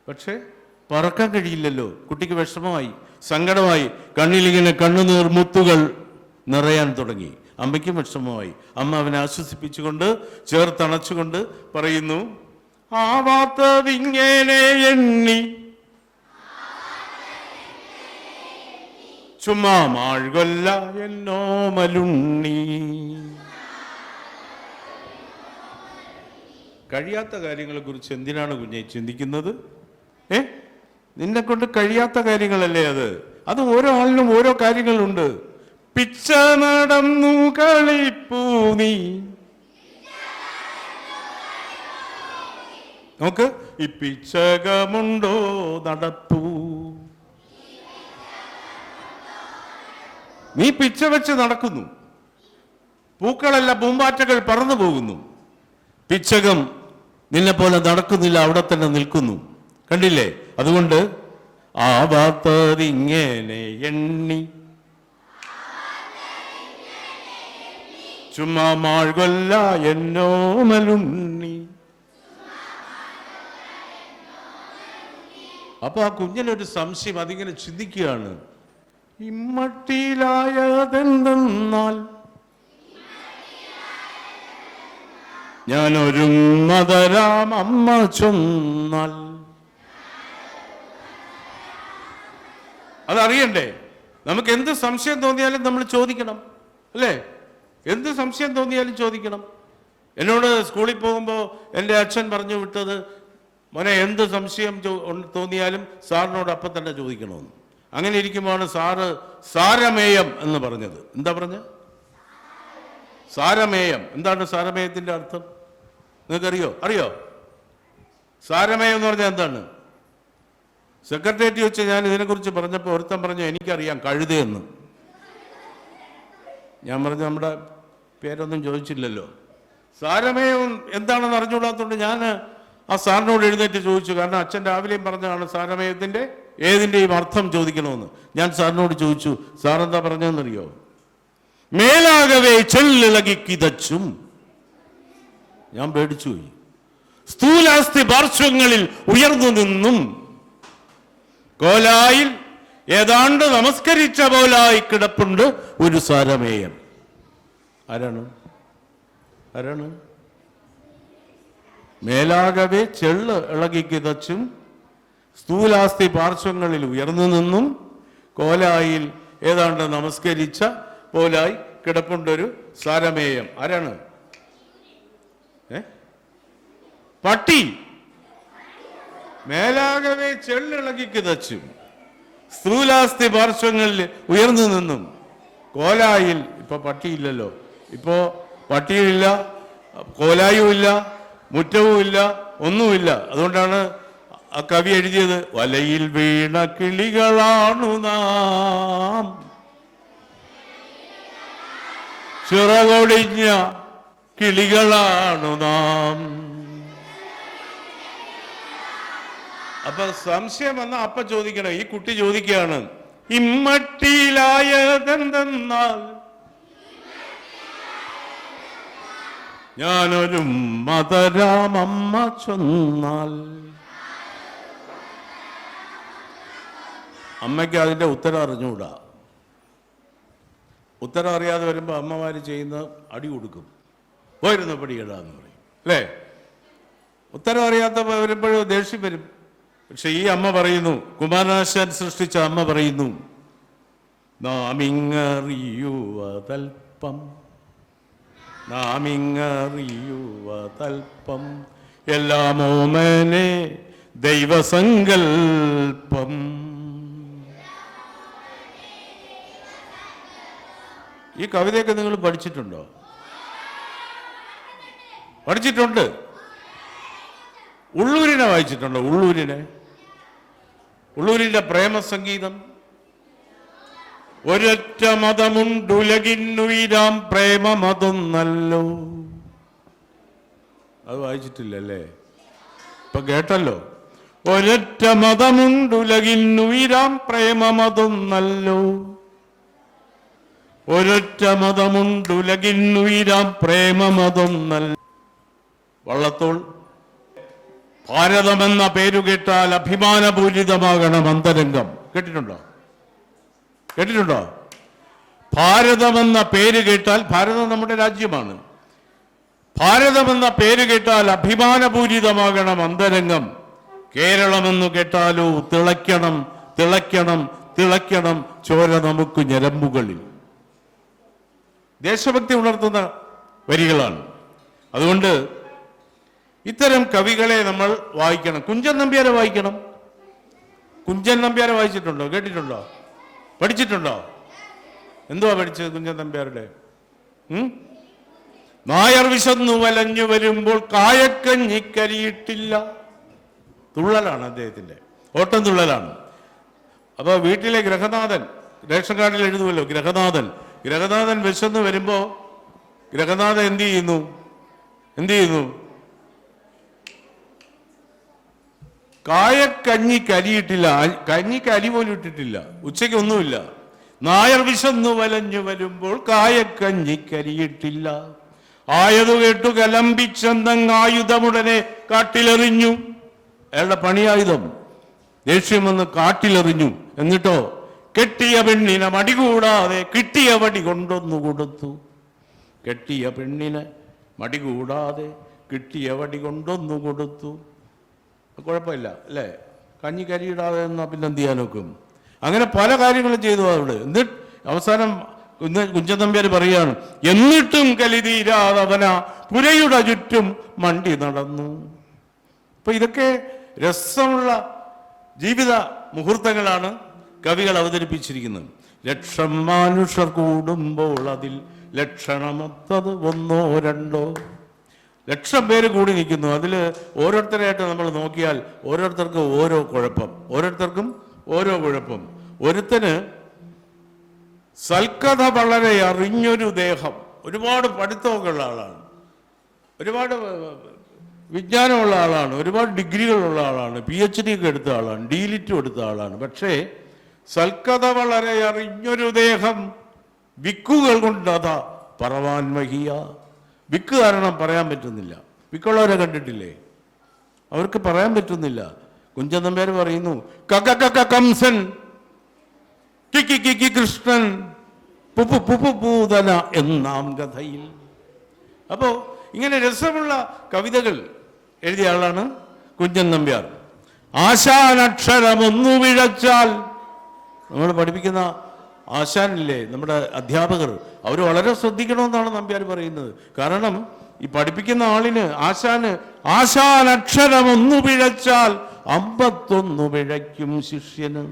പക്ഷേ പറക്കാൻ കഴിയില്ലല്ലോ. കുട്ടിക്ക് വിഷമമായി, സങ്കടമായി, കണ്ണിലിങ്ങനെ കണ്ണുനീർ മുത്തുകൾ നിറയാൻ തുടങ്ങി. അമ്മയ്ക്കും വിഷമമായി. അമ്മ അവനെ ആശ്വസിപ്പിച്ചുകൊണ്ട് ചേർത്തണച്ചുകൊണ്ട് പറയുന്നു, ആവാത്തതിങ്ങനെ എണ്ണി ചുമ്മാ മാഴ്കൊല്ല എന്നോ മലുണ്ണി. കഴിയാത്ത കാര്യങ്ങളെ കുറിച്ച് എന്തിനാണ് കുഞ്ഞെ ചിന്തിക്കുന്നത്? നിന്നെ കൊണ്ട് കഴിയാത്ത കാര്യങ്ങളല്ലേ അത് ഓരോ ആളിനും ഓരോ കാര്യങ്ങളുണ്ട്. പിച്ച നടന്നു കളിപ്പൂ നീ. നോക്ക്, ഈ പിച്ചകമുണ്ടോ നടപ്പൂ. നീ പിച്ച വെച്ച് നടക്കുന്നു, പൂക്കളല്ല പൂമ്പാറ്റകൾ പറന്നു പോകുന്നു. പിച്ചകം നിന്നെ പോലെ നടക്കുന്നില്ല, അവിടെ തന്നെ നിൽക്കുന്നു. കണ്ടില്ലേ? അതുകൊണ്ട് ആവാത്തതിങ്ങനെ എണ്ണി ചുമ്മാ മാഴ്കൊല്ല എന്നോ മലുണ്ണി. അപ്പൊ ആ കുഞ്ഞിനൊരു സംശയം, അതിങ്ങനെ ചിന്തിക്കുകയാണ്, ഇമ്മട്ടിലായതെന്തെന്നാൽ ഞാനൊരു മദരാം അമ്മ ചൊന്നാൽ. അതറിയണ്ടേ? നമുക്ക് എന്ത് സംശയം തോന്നിയാലും നമ്മൾ ചോദിക്കണം, അല്ലേ? എന്ത് സംശയം തോന്നിയാലും ചോദിക്കണം. എന്നോട് സ്കൂളിൽ പോകുമ്പോൾ എൻ്റെ അച്ഛൻ പറഞ്ഞു വിട്ടത്, മോനെ എന്ത് സംശയം തോന്നിയാലും സാറിനോട് അപ്പം തന്നെ ചോദിക്കണമെന്ന്. അങ്ങനെ ഇരിക്കുമ്പോഴാണ് സാറ് സാരമേയം എന്ന് പറഞ്ഞത്. എന്താ പറഞ്ഞത്? സാരമേയം. എന്താണ് സാരമേയത്തിൻ്റെ അർത്ഥം? അറിയോ? സാരമേയം എന്ന് പറഞ്ഞാൽ എന്താണ്? സെക്രട്ടേറിയറ്റ് വെച്ച് ഞാൻ ഇതിനെക്കുറിച്ച് പറഞ്ഞപ്പോൾ ഒരുത്തൻ പറഞ്ഞു, എനിക്കറിയാം, കഴുതയെന്ന്. ഞാൻ പറഞ്ഞു, നമ്മുടെ പേരൊന്നും ചോദിച്ചില്ലല്ലോ. സാരമേയം എന്താണെന്ന് അറിഞ്ഞുകൂടാത്തതുകൊണ്ട് ഞാൻ ആ സാറിനോട് എഴുന്നേറ്റ് ചോദിച്ചു. കാരണം അച്ഛൻ രാവിലെയും പറഞ്ഞതാണ് സാരമേയത്തിൻ്റെ ഏതിൻ്റെയും അർത്ഥം ചോദിക്കണമെന്ന്. ഞാൻ സാറിനോട് ചോദിച്ചു, സാറെന്താ പറഞ്ഞതെന്നറിയോ? മേലാകവേ ചെല്ലിളകി കിതച്ചും. ഞാൻ പേടിച്ചുപോയി. സ്ഥൂലാസ്ഥി പാർശ്വങ്ങളിൽ ഉയർന്നു നിന്നും കോലായിൽ ഏതാണ്ട് നമസ്കരിച്ച പോലായി കിടപ്പുണ്ട് ഒരു സാരമേയം. ആരാണ്? മേലാകവേ ചെള്ള് ഇളകി കിതച്ചും സ്ഥൂലാസ്ഥി പാർശ്വങ്ങളിൽ ഉയർന്നു നിന്നും കോലായിൽ ഏതാണ്ട് നമസ്കരിച്ച പോലായി കിടപ്പുണ്ടൊരു സാരമേയം. ആരാണ്? പട്ടി. മേലാകവേ ചെള്ളിളകി കിതച്ചും സ്ഥൂലാസ്ഥി പാർശ്വങ്ങളിൽ ഉയർന്നു നിന്നും കോലായിൽ. ഇപ്പൊ പട്ടിയില്ലല്ലോ, ഇപ്പോ പട്ടിയുമില്ല, കോലായുമില്ല, മുറ്റവുമില്ല, ഒന്നുമില്ല. അതുകൊണ്ടാണ് ആ കവി എഴുതിയത്, വലയിൽ വീണ കിളികളാണു നാം, ചിറകൊടിഞ്ഞ കിളികളാണു നാം. അപ്പൊ സംശയം വന്ന അപ്പ ചോദിക്കണം. ഈ കുട്ടി ചോദിക്കുകയാണ്, ഇമ്മട്ടിയിലായതെന്തെന്നാൽ ഞാനൊരു മതരാമമ്മ ചൊന്നാൽ. അമ്മയ്ക്ക് അതിന്റെ ഉത്തരം അറിഞ്ഞുകൂടാ. ഉത്തരം അറിയാതെ വരുമ്പോൾ അമ്മമാര് ചെയ്യുന്ന അടി കൊടുക്കും. പോയിരുന്ന പടിയിടാന്ന് പറയും, അല്ലേ? ഉത്തരം അറിയാത്ത വരുമ്പോഴും ദേഷ്യം വരും. പക്ഷെ ഈ അമ്മ പറയുന്നു, കുമാരനാശാൻ സൃഷ്ടിച്ച അമ്മ പറയുന്നു, നാമിങ്ങറിയുവതൽപ്പം, നാമിങ്ങറിയുവതൽപ്പം, എല്ലാം ഓമനെ ദൈവസങ്കൽപ്പം. ഈ കവിതയൊക്കെ നിങ്ങൾ പഠിച്ചിട്ടുണ്ടോ? പഠിച്ചിട്ടുണ്ട്. ഉള്ളൂരിനെ വായിച്ചിട്ടുണ്ടോ? ഉള്ളൂരിന്റെ പ്രേമസംഗീതം. ഒരൊറ്റ മതമുണ്ടുലകിന്നുയിരാം പ്രേമമതൊന്നല്ലോ. അത് വായിച്ചിട്ടില്ലല്ലേ? ഇപ്പൊ കേട്ടല്ലോ. ഒരൊറ്റ മതമുണ്ടുലകിന്നുയിരാം പ്രേമമതൊന്നല്ലോ. ഒരൊറ്റ മതമുണ്ടുലകിന്നുയിരാം പ്രേമമതൊന്നല്ലോ. വള്ളത്തോൾ, ഭാരതമെന്ന പേരു കേട്ടാൽ അഭിമാനപൂരിതമാകണം അന്തരംഗം. കേട്ടിട്ടുണ്ടോ? കേട്ടിട്ടുണ്ടോ? ഭാരതമെന്ന പേര് കേട്ടാൽ, ഭാരതം നമ്മുടെ രാജ്യമാണ്, ഭാരതമെന്ന പേര് കേട്ടാൽ അഭിമാനപൂരിതമാകണം അന്തരംഗം. കേരളമെന്ന് കേട്ടാലോ തിളയ്ക്കണം, തിളയ്ക്കണം, തിളയ്ക്കണം ചോര നമുക്ക് ഞരമ്പുകളിൽ. ദേശഭക്തി ഉണർത്തുന്ന വരികളാണ്. അതുകൊണ്ട് ഇത്തരം കവികളെ നമ്മൾ വായിക്കണം. കുഞ്ചൻ നമ്പ്യാരെ വായിക്കണം. കുഞ്ചൻ നമ്പ്യാരെ വായിച്ചിട്ടുണ്ടോ? കേട്ടിട്ടുണ്ടോ? പഠിച്ചിട്ടുണ്ടോ? എന്തുവാ പഠിച്ചത് കുഞ്ചൻ നമ്പ്യാരുടെ? നായർ വിശന്നു വലഞ്ഞു വരുമ്പോൾ കായക്കഞ്ഞിക്കരിയിട്ടില്ല. തുള്ളലാണ് അദ്ദേഹത്തിന്റെ, ഓട്ടം തുള്ളലാണ്. അപ്പൊ വീട്ടിലെ ഗ്രഹനാഥൻ, റേഷൻ കാർഡിൽ എഴുതുമല്ലോ ഗ്രഹനാഥൻ. ഗ്രഹനാഥൻ വിശന്ന് വരുമ്പോ ഗ്രഹനാഥൻ എന്ത് ചെയ്യുന്നു? കായക്കഞ്ഞിക്ക് അരിയിട്ടില്ല, കഞ്ഞിക്ക് അരി പോലും ഇട്ടിട്ടില്ല, ഉച്ചയ്ക്ക് ഒന്നുമില്ല. നായർ വിശന്നു വലഞ്ഞു വരുമ്പോൾ കായക്കഞ്ഞിക്കരിയിട്ടില്ല. ആയതു കേട്ടു കലമ്പിച്ചെന്തങ്ങായുധമുടനെ കാട്ടിലെറിഞ്ഞു. അയാളുടെ പണിയായുധം ദേഷ്യം വന്ന് കാട്ടിലെറിഞ്ഞു. എന്നിട്ടോ കെട്ടിയ പെണ്ണിനെ മടികൂടാതെ കിട്ടിയ വടി കൊണ്ടൊന്നു കൊടുത്തു. കെട്ടിയ പെണ്ണിനെ മടികൂടാതെ കിട്ടിയ വടി കൊണ്ടൊന്നു കൊടുത്തു. കുഴപ്പമില്ല അല്ലേ? കഞ്ഞി കരിയിടാതെ എന്നാ പിന്നെ എന്ത് ചെയ്യാൻ നോക്കും? അങ്ങനെ പല കാര്യങ്ങളും ചെയ്തു അവിടെ. എന്നിട്ട് അവസാനം കുഞ്ചൻ നമ്പ്യാർ പറയാണ്, എന്നിട്ടും കലിതീരാതവന പുരയുടെ ചുറ്റും മണ്ടി നടന്നു. അപ്പൊ ഇതൊക്കെ രസമുള്ള ജീവിത മുഹൂർത്തങ്ങളാണ് കവികൾ അവതരിപ്പിച്ചിരിക്കുന്നത്. ലക്ഷം മനുഷ്യർ കൂടുമ്പോൾ അതിൽ ലക്ഷണമൊത്തത് ഒന്നോ രണ്ടോ. ലക്ഷം പേര് കൂടി നിൽക്കുന്നു. അതിൽ ഓരോരുത്തരായിട്ട് നമ്മൾ നോക്കിയാൽ ഓരോരുത്തർക്കും ഓരോ കുഴപ്പം, ഓരോരുത്തർക്കും ഓരോ കുഴപ്പം. ഒരുത്തന് സൽക്കഥ വളരെ അറിഞ്ഞൊരു ദേഹം, ഒരുപാട് പഠിത്തമൊക്കെ ഉള്ള ആളാണ്, ഒരുപാട് വിജ്ഞാനമുള്ള ആളാണ്, ഒരുപാട് ഡിഗ്രികളുള്ള ആളാണ്, PhD ഒക്കെ എടുത്ത ആളാണ്, ഡീലിറ്റും എടുത്ത ആളാണ്. പക്ഷേ സൽക്കഥ വളരെ അറിഞ്ഞൊരു ദേഹം വിക്കുകൾ കൊണ്ടതാ പറവാൻ വഹിയ. വിക്ക് കാരണം പറയാൻ പറ്റുന്നില്ല. വിക്കുള്ളവരെ കണ്ടിട്ടില്ലേ? അവർക്ക് പറയാൻ പറ്റുന്നില്ല. കുഞ്ചൻ നമ്പ്യാർ പറയുന്നു, കംസൻ കിക്കി കൃഷ്ണൻ പൂതന എന്നാം കഥയിൽ. അപ്പോ ഇങ്ങനെ രസമുള്ള കവിതകൾ എഴുതിയ ആളാണ് കുഞ്ചൻ നമ്പ്യാർ. ആശാനക്ഷരമൊന്നു വിഴച്ചാൽ, നമ്മൾ പഠിപ്പിക്കുന്ന ആശാനില്ലേ, നമ്മുടെ അധ്യാപകർ, അവർ വളരെ ശ്രദ്ധിക്കണമെന്നാണ് നമ്പ്യാർ പറയുന്നത്. കാരണം ഈ പഠിപ്പിക്കുന്ന ആളിന്, ആശാനക്ഷരമൊന്നു പിഴച്ചാൽ 51 പിഴയ്ക്കും ശിഷ്യന്.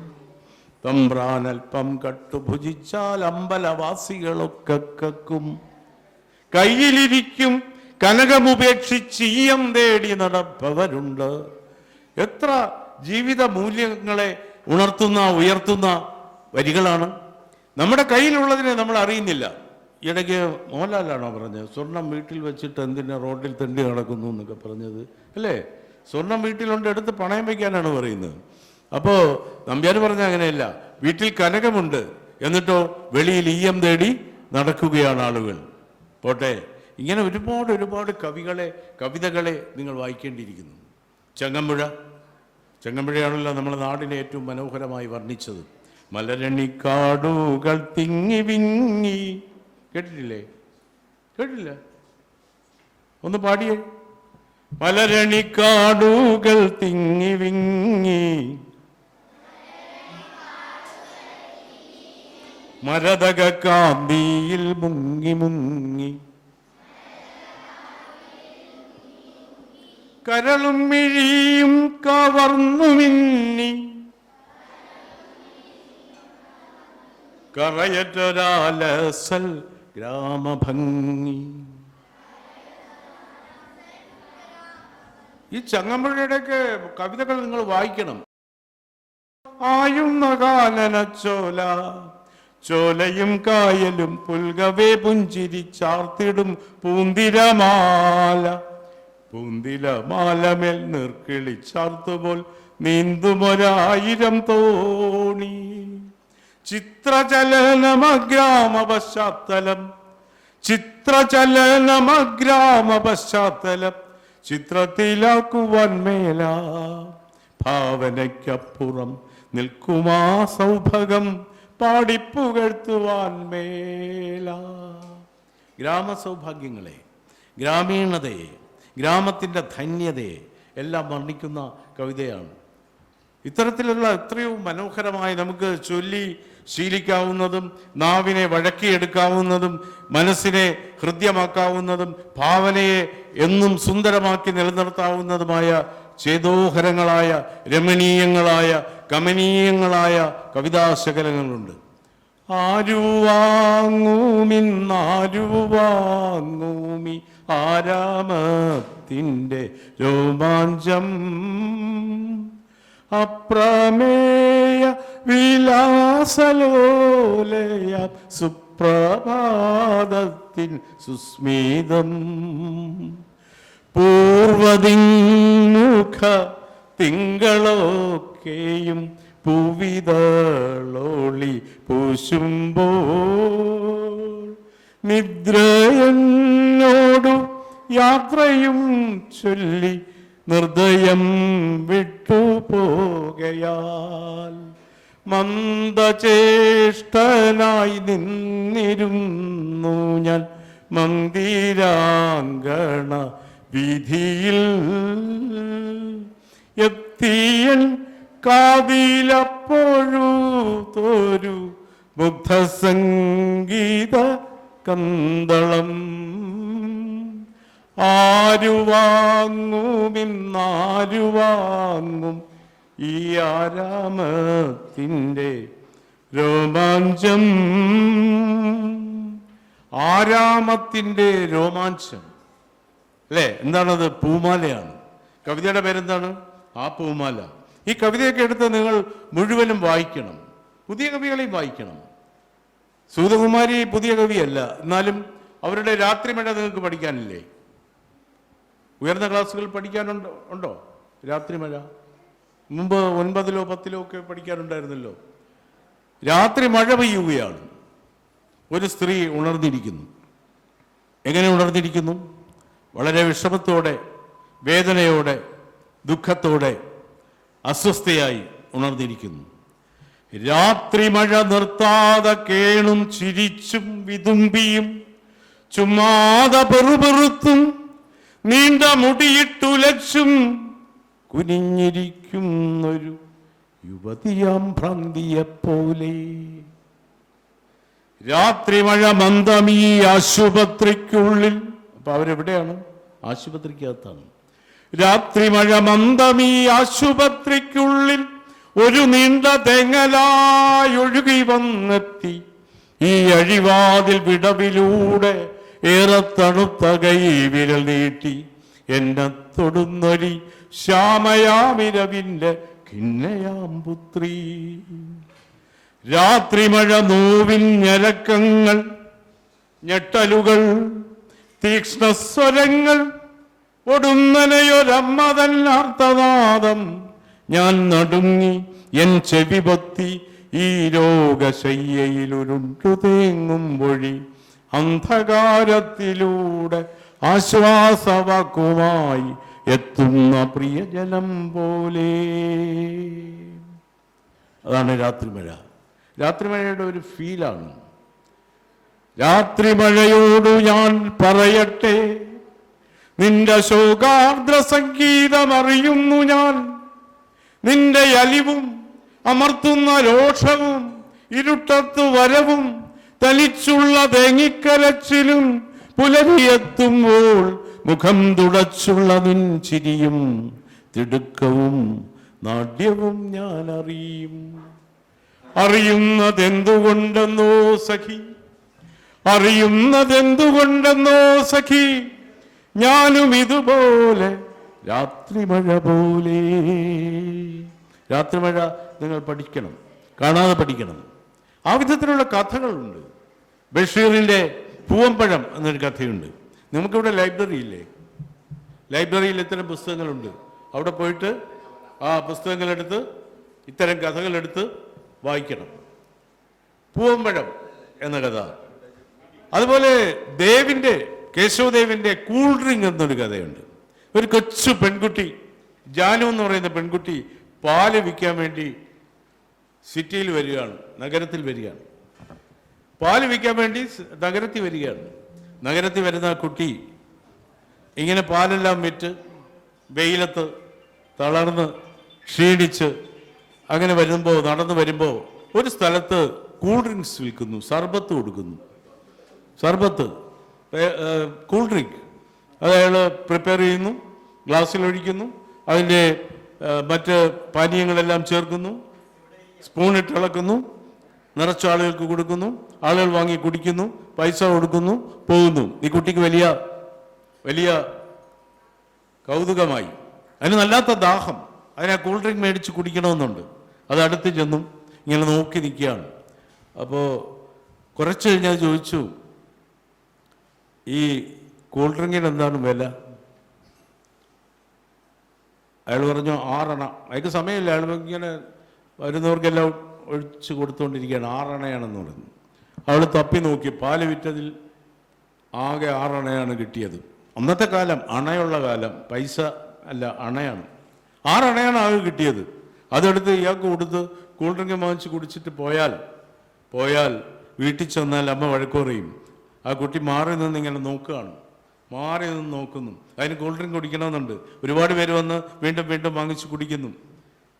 തമ്പ്രാനൽപ്പം കട്ടുഭുജിച്ചാൽ അമ്പലവാസികളൊക്കെ കക്കും. കയ്യിലിരിക്കും കനകമുപേക്ഷിച്ചീയം തേടി നടപ്പവരുണ്ട്. എത്ര ജീവിത മൂല്യങ്ങളെ ഉയർത്തുന്ന വരികളാണ്. നമ്മുടെ കയ്യിലുള്ളതിനെ നമ്മൾ അറിയുന്നില്ല. ഇടയ്ക്ക് മോഹൻലാലാണോ പറഞ്ഞത്, സ്വർണം വീട്ടിൽ വെച്ചിട്ട് എന്തിനാ റോഡിൽ തെണ്ടി നടക്കുന്നു എന്നൊക്കെ പറഞ്ഞത് അല്ലേ? സ്വർണം വീട്ടിലുണ്ട്, എടുത്ത് പണയം വയ്ക്കാനാണ് പറയുന്നത്. അപ്പോൾ നമ്പ്യാർ പറഞ്ഞ അങ്ങനെയല്ല, വീട്ടിൽ കനകമുണ്ട്, എന്നിട്ടോ വെളിയിൽ ഈയം തേടി നടക്കുകയാണ് ആളുകൾ. പോട്ടെ, ഇങ്ങനെ ഒരുപാട് ഒരുപാട് കവിതകളെ നിങ്ങൾ വായിക്കേണ്ടിയിരിക്കുന്നു. ചെങ്ങമ്പുഴയാണല്ലോ നമ്മുടെ നാടിനെ ഏറ്റവും മനോഹരമായി വർണ്ണിച്ചത്. മലരണിക്കാടുകൾ തിങ്ങി വിങ്ങി. കേട്ടിട്ടില്ലേ? കേട്ടില്ല? ഒന്ന് പാടിയേ. മലരണിക്കാടുകൾ തിങ്ങി വിങ്ങി, മരതക കാന്തിയിൽ മുങ്ങി മുങ്ങി, കരളും മിഴിയും കവർന്നു മിന്നി, കറയറ്റൊരാലസൽ ഗ്രാമഭംഗി. ഈ ചങ്ങമ്പുഴയുടെയൊക്കെ കവിതകൾ നിങ്ങൾ വായിക്കണം. ആയുന്ന കാനനച്ചോല, ചോലയും കായലും പുൽകവേ പുഞ്ചിരി ചാർത്തിടും പൂന്തിരമാല, പൂന്തിരമാലമേൽ നിർക്കിളി ചാർത്തുപോൽ നീന്തുമൊരായിരം തോണി. ചിത്രചലനമഗ്രാമപശ്ചാത്തലം, ചിത്രചലനമഗ്രാമപശ്ചാത്തലം ചിത്രത്തിലാക്കുവാൻ മേല, ഭാവനയ്ക്കപ്പുറം നിൽക്കുമാ സൗഭകം പാടിപ്പുകഴ്ത്തുവാൻ മേല. ഗ്രാമസൗഭാഗ്യങ്ങളെ, ഗ്രാമീണതയെ, ഗ്രാമത്തിൻ്റെ ധന്യതയെ എല്ലാം വർണ്ണിക്കുന്ന കവിതയാണ്. ഇത്തരത്തിലുള്ള എത്രയോ മനോഹരമായി നമുക്ക് ചൊല്ലി ശീലിക്കാവുന്നതും നാവിനെ വഴക്കിയെടുക്കാവുന്നതും മനസ്സിനെ ഹൃദ്യമാക്കാവുന്നതും ഭാവനയെ എന്നും സുന്ദരമാക്കി നിലനിർത്താവുന്നതുമായ ചേതോഹരങ്ങളായ രമണീയങ്ങളായ കമനീയങ്ങളായ കവിതാശകലങ്ങളുണ്ട്. ആരുവാങ്ങൂമിന്നാരുവാങ്ങൂമി ആരാമത്തിൻ്റെ രോമാഞ്ചം, അപ്രമേയ വിലാസലോലയ സുപ്രഭാതത്തിൻ സുസ്മിതം, പൂർവദിമുഖ തിങ്കളൊക്കെയും പൂവിതളോളി പൂശുമ്പോൾ, നിദ്രയെന്നോടു യാത്രയും ചൊല്ലി നിർദ്ദയം വിട്ടുപോകയാൽ, മന്ദചേഷ്ടനായി നിന്നിരുന്നു ഞാൻ മന്ദിരാങ്കണ വീഥിയിൽ, എത്തിയൻ കാതിലപ്പോഴുതോരു മുഗ്ധസംഗീത കന്തളം. ആരുവാങ്ങുമിന്നാരുവാങ്ങും ഈ ആരാമത്തിൻ്റെ രോമാഞ്ചം. ആരാമത്തിൻ്റെ രോമാഞ്ചം അല്ലേ? എന്താണത്? പൂമാലയാണ്. കവിതയുടെ പേരെന്താണ്? ആ പൂമാല. ഈ കവിതയൊക്കെ എടുത്ത് നിങ്ങൾ മുഴുവനും വായിക്കണം, പുതിയ കവികളെയും വായിക്കണം. സൂതകുമാരി പുതിയ കവിയല്ല, എന്നാലും അവരുടെ രാത്രിമഴ നിങ്ങൾക്ക് പഠിക്കാനില്ലേ? ഉയർന്ന ക്ലാസ്സുകൾ പഠിക്കാനുണ്ടോ? രാത്രിമഴ മുമ്പ് 9-ലോ 10-ലോ ഒക്കെ പഠിക്കാനുണ്ടായിരുന്നല്ലോ. രാത്രി മഴ പെയ്യുകയാണ്, ഒരു സ്ത്രീ ഉണർന്നിരിക്കുന്നു. എങ്ങനെ ഉണർന്നിരിക്കുന്നു? വളരെ വിഷമത്തോടെ, വേദനയോടെ, ദുഃഖത്തോടെ, അസ്വസ്ഥയായി ഉണർന്നിരിക്കുന്നു. രാത്രി മഴ നിർത്താതെ കേണും ചിരിച്ചും വിതുമ്പിയും ചുമ്മാതെ പെറുപെറുത്തും നീണ്ട മുടിയിട്ടുലച്ചും കുനിഞ്ഞിരിക്കുന്നൊരു യുവതിയാം ഭ്രാന്തിയെപ്പോലെ. രാത്രി മഴ മന്ദമീ ആശുപത്രിക്കുള്ളിൽ. അപ്പൊ അവരെവിടെയാണ്? ആശുപത്രിക്കകത്താണ്. രാത്രി മഴ മന്ദമീ ആശുപത്രിക്കുള്ളിൽ ഒരു നീണ്ട തെങ്ങലായൊഴുകി വന്നെത്തി. ഈ അഴിവാതിൽ വിടവിലൂടെ ഏറെ തണുത്ത കൈ വിരൽ നീട്ടി എന്നെ തൊടുന്നൊരി ശ്യാമയാമിരവിൻ്റെ ഖിന്നയാം പുത്രി. രാത്രി മഴ നോവിൻ ഞരക്കങ്ങൾ, ഞെട്ടലുകൾ, തീക്ഷ്ണസ്വരങ്ങൾ, ഒടുന്നനെയൊരമ്മ തന്നാർത്തനാദം ഞാൻ നടുങ്ങി എൻ ചെവി പൊത്തി ഈ രോഗശയ്യയിലുരുണ്ടു തേങ്ങും വഴി അന്ധകാരത്തിലൂടെ ആശ്വാസവാക്കുമായി എത്തുന്ന പ്രിയജനം പോലെ. അതാണ് രാത്രിമഴ. രാത്രിമഴയുടെ ഒരു ഫീലാണ്. രാത്രിമഴയോടു ഞാൻ പറയട്ടെ, നിന്റെ ശോകാർദ്ര സംഗീതമറിയുന്നു ഞാൻ. നിന്റെ അലിവും അമർത്തുന്ന രോഷവും ഇരുട്ടത്തു വരവും തലിച്ചുള്ള തേങ്ങിക്കരച്ചിലും പുലരിയെത്തുമ്പോൾ മുഖം തുടച്ചുള്ള നിൻ ചിരിയും തിടുക്കവും നാട്യവും ഞാൻ അറിയും. അറിയുന്നതെന്തുകൊണ്ടെന്നോ സഖി, അറിയുന്നതെന്തുകൊണ്ടെന്നോ സഖി, ഞാനും ഇതുപോലെ രാത്രിമഴ പോലെ. രാത്രിമഴ നിങ്ങൾ പഠിക്കണം, കാണാതെ പഠിക്കണം. ആ വിധത്തിലുള്ള കഥകളുണ്ട്. ബഷീറിൻ്റെ പൂവമ്പഴം എന്നൊരു കഥയുണ്ട്. നമുക്കിവിടെ ലൈബ്രറി ഇല്ലേ? ലൈബ്രറിയിൽ ഇത്തരം പുസ്തകങ്ങളുണ്ട്. അവിടെ പോയിട്ട് ആ പുസ്തകങ്ങളെടുത്ത് ഇത്തരം കഥകളെടുത്ത് വായിക്കണം. പൂവമ്പഴം എന്ന കഥ. അതുപോലെ കേശവദേവിൻ്റെ കൂൾ ഡ്രിങ്ക് എന്നൊരു കഥയുണ്ട്. ഒരു കൊച്ചു പെൺകുട്ടി, ജാനു എന്ന് പറയുന്ന പെൺകുട്ടി, പാല് വിൽക്കാൻ വേണ്ടി സിറ്റിയിൽ വരികയാണ്, നഗരത്തിൽ വരികയാണ്. പാല് വിൽക്കാൻ വേണ്ടി നഗരത്തിൽ വരികയാണ്. നഗരത്തിൽ വരുന്ന ആ കുട്ടി ഇങ്ങനെ പാലെല്ലാം വിറ്റ് വെയിലത്ത് തളർന്ന് ക്ഷീണിച്ച് അങ്ങനെ നടന്നു വരുമ്പോൾ ഒരു സ്ഥലത്ത് കൂൾ ഡ്രിങ്ക്സ് വിൽക്കുന്നു, സർബത്ത് കൊടുക്കുന്നു. സർബത്ത്, കൂൾ ഡ്രിങ്ക് അത് അയാൾ പ്രിപ്പയർ ചെയ്യുന്നു, ഗ്ലാസ്സിൽ ഒഴിക്കുന്നു, അതിൻ്റെ മറ്റ് പാനീയങ്ങളെല്ലാം ചേർക്കുന്നു, സ്പൂണിട്ട് ഇളക്കുന്നു, നിറച്ച ആളുകൾക്ക് കൊടുക്കുന്നു, ആളുകൾ വാങ്ങി കുടിക്കുന്നു, പൈസ കൊടുക്കുന്നു, പോകുന്നു. ഈ കുട്ടിക്ക് വലിയ വലിയ കൗതുകമായി. അതിന് നല്ലാത്ത ദാഹം, അതിന് ആ കൂൾ ഡ്രിങ്ക് മേടിച്ച് കുടിക്കണമെന്നുണ്ട്. അത് അടുത്ത് ചെന്നും ഇങ്ങനെ നോക്കി നിൽക്കുകയാണ്. അപ്പോൾ കുറച്ച് കഴിഞ്ഞാൽ ചോദിച്ചു, ഈ കൂൾ ഡ്രിങ്കിന് എന്താണ് വില? അയാൾ പറഞ്ഞു 6 അണ. അയാൾക്ക് സമയമില്ല, അയാൾ ഇങ്ങനെ വരുന്നവർക്കെല്ലാം ഒഴിച്ച് കൊടുത്തുകൊണ്ടിരിക്കുകയാണ്. 6 അണയാണെന്ന് പറഞ്ഞു. അവൾ തപ്പി നോക്കി, പാല് വിറ്റതിൽ ആകെ 6 അണയാണ് കിട്ടിയത്. അന്നത്തെ കാലം, അണയുള്ള കാലം, പൈസ അല്ല, അണയാണ്. 6 അണയാണ് ആകെ കിട്ടിയത്. അതെടുത്ത് ഇയാൾക്ക് കൊടുത്ത് കൂൾ ഡ്രിങ്ക് വാങ്ങിച്ച് കുടിച്ചിട്ട് പോയാൽ വീട്ടിൽ ചെന്നാൽ അമ്മ വഴക്ക് പറയും. ആ കുട്ടി മാറി നിന്ന് ഇങ്ങനെ നോക്കുകയാണ്, മാറി നിന്ന് നോക്കുന്നു. അതിന് കൂൾ ഡ്രിങ്ക് കുടിക്കണമെന്നുണ്ട്. ഒരുപാട് പേര് വന്ന് വീണ്ടും വീണ്ടും വാങ്ങിച്ച് കുടിക്കുന്നു.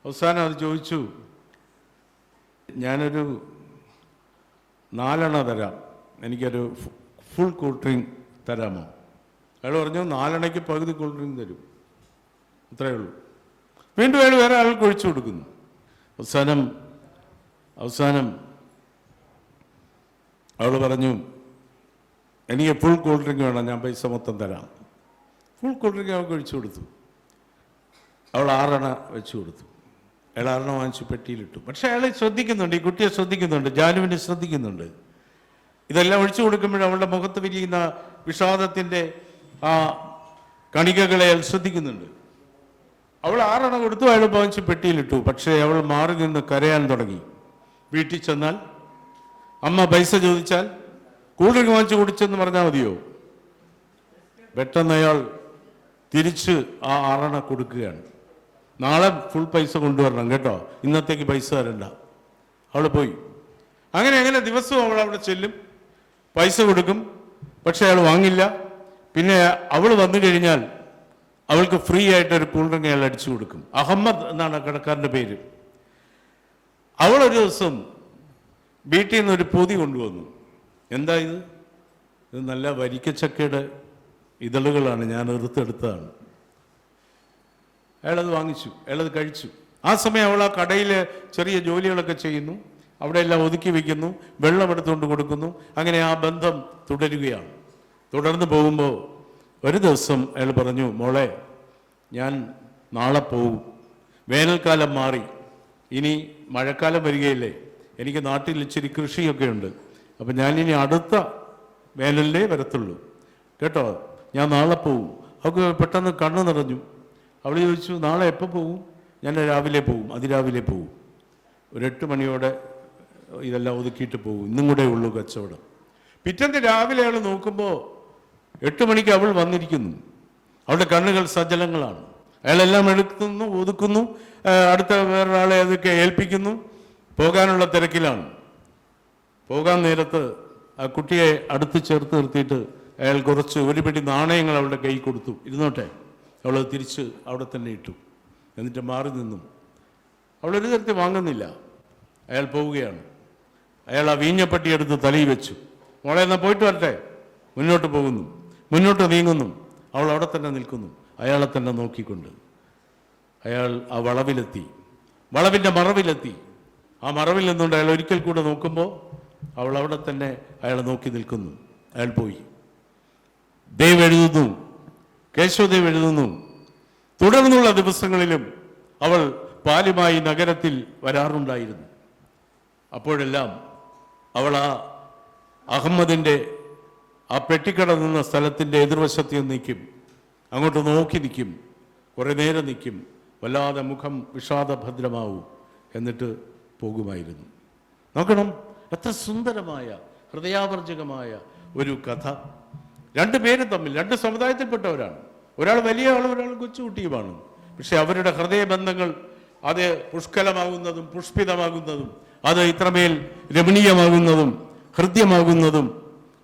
അവസാനം അത് ചോദിച്ചു, ഞാനൊരു 4 അണ തരാം, എനിക്കൊരു ഫുൾ കൂൾ ഡ്രിങ്ക് തരാമോ? അയാൾ പറഞ്ഞു 4 അണയ്ക്ക് പകുതി കൂൾ ഡ്രിങ്ക് തരും, അത്രയേ ഉള്ളൂ. വീണ്ടും അയാൾ വേറെ ആൾക്ക് ഒഴിച്ചു കൊടുക്കുന്നു. അവസാനം അവൾ പറഞ്ഞു, എനിക്ക് ഫുൾ കൂൾ ഡ്രിങ്ക് വേണം, ഞാൻ പൈസ മൊത്തം തരാം. ഫുൾ കൂൾ ഡ്രിങ്ക് അവൾക്ക് ഒഴിച്ചു കൊടുത്തു. അവൾ 6 അണ വെച്ചു കൊടുത്തു. അയാൾ 6 അണ വാങ്ങിച്ച് പെട്ടിയിലിട്ടു. പക്ഷെ അയാൾ ശ്രദ്ധിക്കുന്നുണ്ട്, ഈ കുട്ടിയെ ശ്രദ്ധിക്കുന്നുണ്ട്, ജാനുവിനെ ശ്രദ്ധിക്കുന്നുണ്ട്. ഇതെല്ലാം ഒഴിച്ചു കൊടുക്കുമ്പോൾ അവളുടെ മുഖത്ത് വിരിയുന്ന വിഷാദത്തിൻ്റെ ആ കണികകളെ അയാൾ ശ്രദ്ധിക്കുന്നുണ്ട്. അവൾ 6 അണ കൊടുത്തു, അയാൾ വാങ്ങിച്ച് പെട്ടിയിലിട്ടു. പക്ഷേ അവൾ മാറി നിന്ന് കരയാൻ തുടങ്ങി. വീട്ടിൽ ചെന്നാൽ അമ്മ പൈസ ചോദിച്ചാൽ കൂൾ ഡ്രിങ്ക് വാങ്ങിച്ച് കുടിച്ചെന്ന് പറഞ്ഞാൽ മതിയോ? പെട്ടെന്ന് അയാൾ തിരിച്ച് ആ 6 അണ കൊടുക്കുകയാണ്. നാളെ ഫുൾ പൈസ കൊണ്ടുവരണം കേട്ടോ, ഇന്നത്തേക്ക് പൈസ തരണ്ട. അവൾ പോയി. അങ്ങനെ ദിവസവും അവൾ അവിടെ ചെല്ലും, പൈസ കൊടുക്കും. പക്ഷെ അയാൾ വാങ്ങില്ല. പിന്നെ അവൾ വന്നു കഴിഞ്ഞാൽ അവൾക്ക് ഫ്രീ ആയിട്ടൊരു കൂൾ ഡ്രിങ്ക് അയാൾ അടിച്ചു കൊടുക്കും. അഹമ്മദ് എന്നാണ് കടക്കാരൻ്റെ പേര്. അവളൊരു ദിവസം വീട്ടിൽ നിന്ന് ഒരു പൊതി കൊണ്ടുവന്നു. എന്താ ഇത്? നല്ല വരിക്കച്ചക്കയുടെ ഇതളുകളാണ്, ഞാൻ എടുത്തെടുത്തതാണ്. അയാളത് വാങ്ങിച്ചു, അയാളത് കഴിച്ചു. ആ സമയം അവൾ ആ കടയിൽ ചെറിയ ജോലികളൊക്കെ ചെയ്യുന്നു, അവിടെ എല്ലാം ഒതുക്കി വയ്ക്കുന്നു, വെള്ളം എടുത്തുകൊണ്ട് കൊടുക്കുന്നു. അങ്ങനെ ആ ബന്ധം തുടരുകയാണ്. തുടർന്ന് പോകുമ്പോൾ ഒരു ദിവസം അയാൾ പറഞ്ഞു, മോളെ ഞാൻ നാളെ പോകും, വേനൽക്കാലം മാറി, ഇനി മഴക്കാലം വരികയില്ലേ, എനിക്ക് നാട്ടിൽ ഇച്ചിരി കൃഷിയൊക്കെ ഉണ്ട്, അപ്പം ഞാനിനി അടുത്ത വേനലിലേ വരത്തുള്ളൂ കേട്ടോ, ഞാൻ നാളെ പോവും. അവൾക്ക് പെട്ടെന്ന് കണ്ണ് നിറഞ്ഞു. അവൾ ചോദിച്ചു, നാളെ എപ്പോൾ പോകും? ഞാൻ രാവിലെ പോകും, അതിരാവിലെ പോകും, ഒരു 8 മണിയോടെ ഇതെല്ലാം ഒതുക്കിയിട്ട് പോകും, ഇന്നും കൂടെ ഉള്ളൂ കച്ചവടം. പിറ്റേന്ന് രാവിലെ അവൾ നോക്കുമ്പോൾ 8 മണിക്ക് അവൾ വന്നിരിക്കുന്നു. അവളുടെ കണ്ണുകൾ സജലങ്ങളാണ്. അയാളെല്ലാം എടുക്കുന്നു, ഒതുക്കുന്നു, അടുത്ത വേറൊരാളെ അതൊക്കെ ഏൽപ്പിക്കുന്നു, പോകാനുള്ള തിരക്കിലാണ്. പോകാൻ നേരത്ത് ആ കുട്ടിയെ അടുത്ത് ചേർത്ത് നിർത്തിയിട്ട് അയാൾ കുറച്ച് ഒരു പിടി നാണയങ്ങൾ അവളുടെ കൈ കൊടുത്തു. ഇരുന്നോട്ടെ. അവൾ തിരിച്ച് അവിടെ തന്നെ ഇട്ടു. എന്നിട്ട് മാറി നിന്നു. അവളൊരു തരത്തിൽ വാങ്ങുന്നില്ല. അയാൾ പോവുകയാണ്. അയാൾ ആ വീഞ്ഞപ്പെട്ടി എടുത്ത് തലയിൽ വെച്ചു. മോളെ എന്നാൽ പോയിട്ട് വരട്ടെ. മുന്നോട്ട് പോകുന്നു, മുന്നോട്ട് നീങ്ങുന്നു. അവൾ അവിടെ തന്നെ നിൽക്കുന്നു, അയാളെ തന്നെ നോക്കിക്കൊണ്ട്. അയാൾ ആ വളവിലെത്തി, വളവിൻ്റെ മറവിലെത്തി. ആ മറവിൽ നിന്നുകൊണ്ട് അയാൾ ഒരിക്കൽ കൂടെ നോക്കുമ്പോൾ അവൾ അവിടെ തന്നെ അയാളെ നോക്കി നിൽക്കുന്നു. അയാൾ പോയി. ദേവ് എഴുതുന്നു, കേശവദേവ് എഴുതുന്നു, തുടർന്നുള്ള ദിവസങ്ങളിലും അവൾ പാലുമായി നഗരത്തിൽ വരാറുണ്ടായിരുന്നു. അപ്പോഴെല്ലാം അവൾ ആ അഹമ്മദിൻ്റെ ആ പെട്ടിക്കട നിന്ന സ്ഥലത്തിൻ്റെ എതിർവശത്ത് നിൽക്കും, അങ്ങോട്ട് നോക്കി നിൽക്കും, കുറേ നേരം നിൽക്കും, വല്ലാതെ മുഖം വിഷാദഭദ്രമാവും, എന്നിട്ട് പോകുമായിരുന്നു. നോക്കണം, എത്ര സുന്ദരമായ ഹൃദയാവർജകമായ ഒരു കഥ. 2 പേരും തമ്മിൽ 2 സമുദായത്തിൽപ്പെട്ടവരാണ്. ഒരാൾ വലിയ ആളും ഒരാൾ കൊച്ചുകുട്ടിയുമാണ്. പക്ഷെ അവരുടെ ഹൃദയബന്ധങ്ങൾ അത് പുഷ്കലമാകുന്നതും പുഷ്പിതമാകുന്നതും അത് ഇത്രമേൽ രമണീയമാകുന്നതും ഹൃദ്യമാകുന്നതും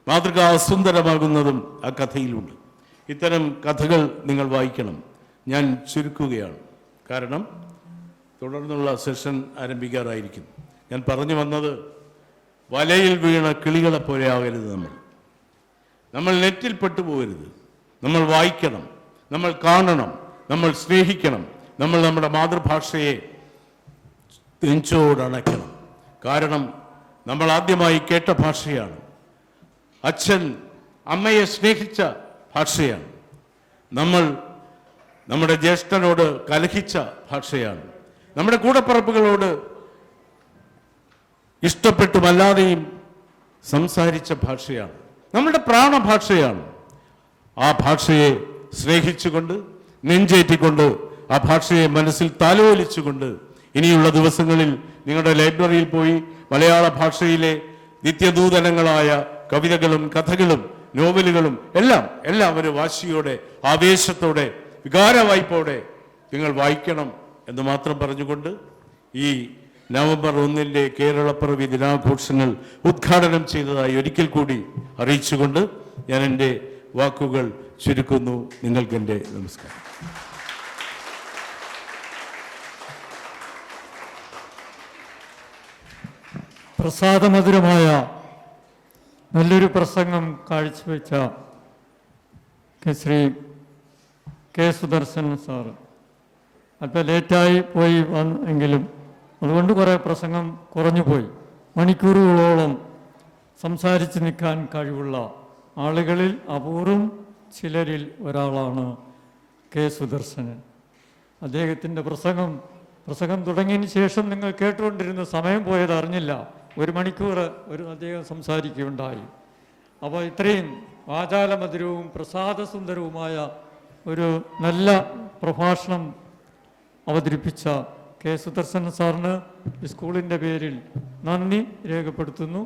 മാതൃകാസുന്ദരമാകുന്നതും ആ കഥയിലുണ്ട്. ഇത്തരം കഥകൾ നിങ്ങൾ വായിക്കണം. ഞാൻ ചുരുക്കുകയാണ്, കാരണം തുടർന്നുള്ള സെഷൻ ആരംഭിക്കാറായിരിക്കും. ഞാൻ പറഞ്ഞു വന്നത്, വലയിൽ വീണ കിളികളെ പോലെ ആകരുത് നമ്മൾ നെറ്റിൽ പെട്ടുപോകരുത്. നമ്മൾ വായിക്കണം, നമ്മൾ കാണണം, നമ്മൾ സ്നേഹിക്കണം, നമ്മൾ നമ്മുടെ മാതൃഭാഷയെ നെഞ്ചോടണയ്ക്കണം. കാരണം നമ്മൾ ആദ്യമായി കേട്ട ഭാഷയാണ്, അച്ഛൻ അമ്മയെ സ്നേഹിച്ച ഭാഷയാണ്, നമ്മൾ നമ്മുടെ ജ്യേഷ്ഠനോട് കലഹിച്ച ഭാഷയാണ്, നമ്മുടെ കൂടപ്പിറപ്പുകളോട് ഇഷ്ടപ്പെട്ടുമല്ലാതെയും സംസാരിച്ച ഭാഷയാണ്, നമ്മുടെ പ്രാണഭാഷയാണ്. ആ ഭാഷയെ സ്നേഹിച്ചുകൊണ്ട്, നെഞ്ചേറ്റിക്കൊണ്ട്, ആ ഭാഷയെ മനസ്സിൽ താലോലിച്ചുകൊണ്ട് ഇനിയുള്ള ദിവസങ്ങളിൽ നിങ്ങളുടെ ലൈബ്രറിയിൽ പോയി മലയാള ഭാഷയിലെ നിത്യനൂതനങ്ങളായ കവിതകളും കഥകളും നോവലുകളും എല്ലാം ഒരു വാശിയോടെ, ആവേശത്തോടെ, വികാരവായ്പോടെ നിങ്ങൾ വായിക്കണം എന്ന് മാത്രം പറഞ്ഞുകൊണ്ട് ഈ നവംബർ 1 കേരളപ്പിറവി ദിനാഘോഷങ്ങൾ ഉദ്ഘാടനം ചെയ്തതായി ഒരിക്കൽ കൂടി അറിയിച്ചുകൊണ്ട് ഞാൻ എൻ്റെ വാക്കുകൾ ചുരുക്കുന്നു. നിങ്ങൾക്ക് എൻ്റെ നമസ്കാരം. പ്രസാദമധുരമായ നല്ലൊരു പ്രസംഗം കാഴ്ചവെച്ച ശ്രീ കെ സുദർശനൻ സാറ് അല്പം ലേറ്റായി പോയി വന്നെങ്കിലും അതുകൊണ്ട് കുറേ പ്രസംഗം കുറഞ്ഞുപോയി. മണിക്കൂറുകളോളം സംസാരിച്ച് നിൽക്കാൻ കഴിവുള്ള ആളുകളിൽ അപൂർവം ചിലരിൽ ഒരാളാണ് കെ സുദർശനൻ. അദ്ദേഹത്തിൻ്റെ പ്രസംഗം തുടങ്ങിയതിന് ശേഷം നിങ്ങൾ കേട്ടുകൊണ്ടിരുന്ന സമയം പോയത് അറിഞ്ഞില്ല. 1 മണിക്കൂർ അദ്ദേഹം സംസാരിക്കുകയുണ്ടായി. അപ്പോൾ ഇത്രയും വാചാലമധുരവും പ്രസാദസുന്ദരവുമായ ഒരു നല്ല പ്രഭാഷണം അവതരിപ്പിച്ച കെ സുദർശനൻ സാറിന് സ്കൂളിൻ്റെ പേരിൽ നന്ദി രേഖപ്പെടുത്തുന്നു.